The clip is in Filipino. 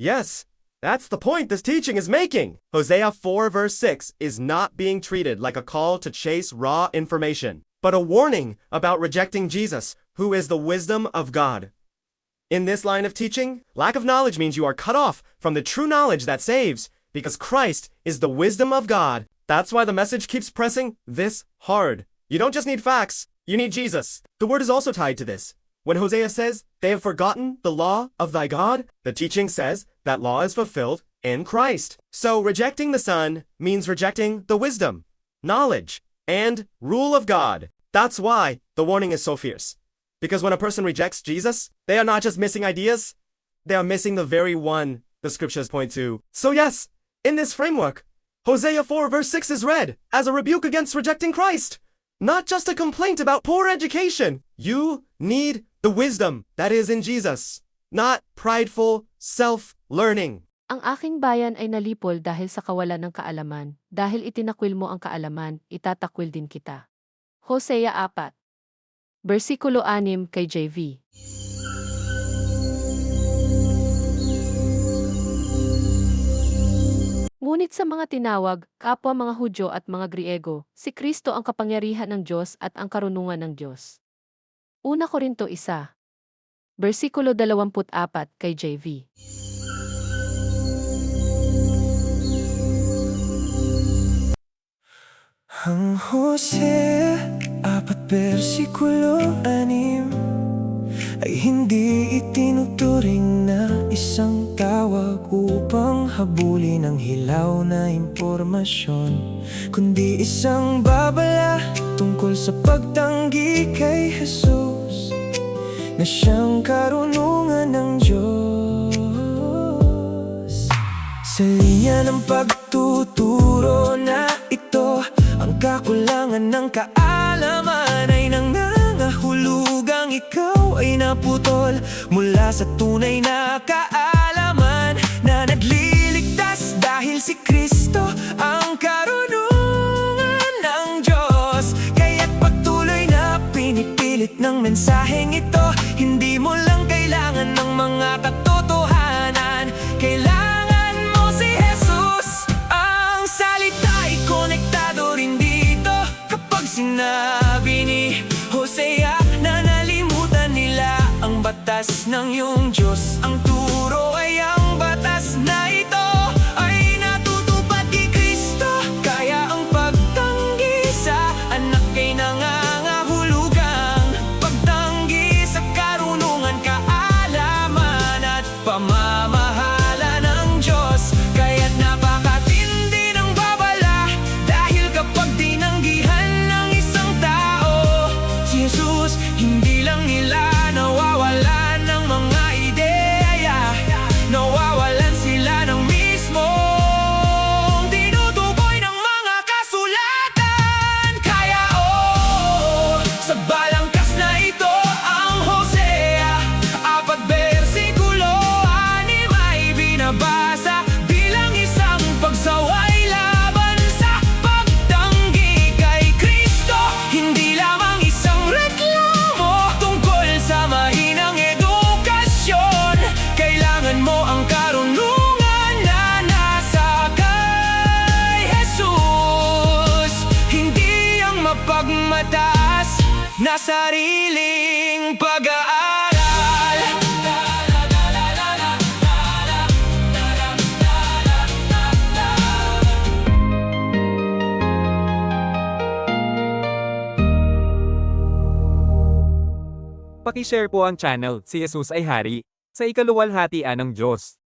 Yes, that's the point this teaching is making. Hosea 4 verse 6 is not being treated like a call to chase raw information, but a warning about rejecting Jesus, who is the wisdom of God. In this line of teaching, lack of knowledge means you are cut off from the true knowledge that saves, because Christ is the wisdom of God. That's why the message keeps pressing this hard. You don't just need facts, you need Jesus. The word is also tied to this. When Hosea says, they have forgotten the law of thy God, the teaching says that law is fulfilled in Christ. So rejecting the Son means rejecting the wisdom, knowledge, and rule of God. That's why the warning is so fierce. Because when a person rejects Jesus, they are not just missing ideas, they are missing the very one the scriptures point to. So yes, in this framework, Hosea 4 verse 6 is read as a rebuke against rejecting Christ, not just a complaint about poor education. You need the wisdom that is in Jesus, not prideful self-learning. Ang aking bayan ay nalipol dahil sa kawalan ng kaalaman. Dahil itinakwil mo ang kaalaman, itatakwil din kita. Hosea 4. Versikulo 6 kay JV. Ngunit sa mga tinawag, kapwa mga Hudyo at mga Griego, si Kristo ang kapangyarihan ng Diyos at ang karunungan ng Diyos. Una Korinto 1. Versikulo 24 kay JV. Ang Hosea 4 versikulo 6 ay hindi itinuturing na isang tawag upang habulin ang hilaw na impormasyon, kundi isang babala tungkol sa pagtanggi kay Jesus na siyang karunungan ng Diyos. Sa linya ng pagtuturo na ito, ang kakulangan ng kaalaman ay nangangahulugang ikaw ay naputol mula sa tunay na kaalaman na nagliligtas dahil si Kristo ang karunungan ng Diyos. Kaya't pagtuloy na pinipilit ng mensaheng ito, hindi mo lang kailangan ng mga katotohanan, kailangan mo si Jesus. Ang salita ay konektado rin dito kapag sinabi ni Hosea na nalimutan nila ang batas ng iyong Diyos. Ang turo ay ang batas na ito ay natutupad kay Kristo, kaya ang pagtanggi sa anak ay nangangahulugang pagtanggi sa karunungan, kaalaman at pamamahala ng Diyos. Kaya't napakatindi ng babala, dahil kapag tinanggihan ng isang tao si Jesus, hindi lang nila nawawalan ng mga ideya, nawawalan sila ng mismong tinutukoy ng mga kasulatan. Kaya sa balangkas na ito, ang Hosea 4 versikulo 6 ay binabasa bilang isang pagsaway laban sa pagtanggi kay Kristo. Hindi lamang isang reklamo tungkol sa mahinang edukasyon, kailangan mo ang karunungan na nasa kay Jesus, hindi ang mapagmataas na sariling pag-aaral. Paki-share po ang channel, si Jesus ay Hari, sa ikaluwalhatian ng Diyos.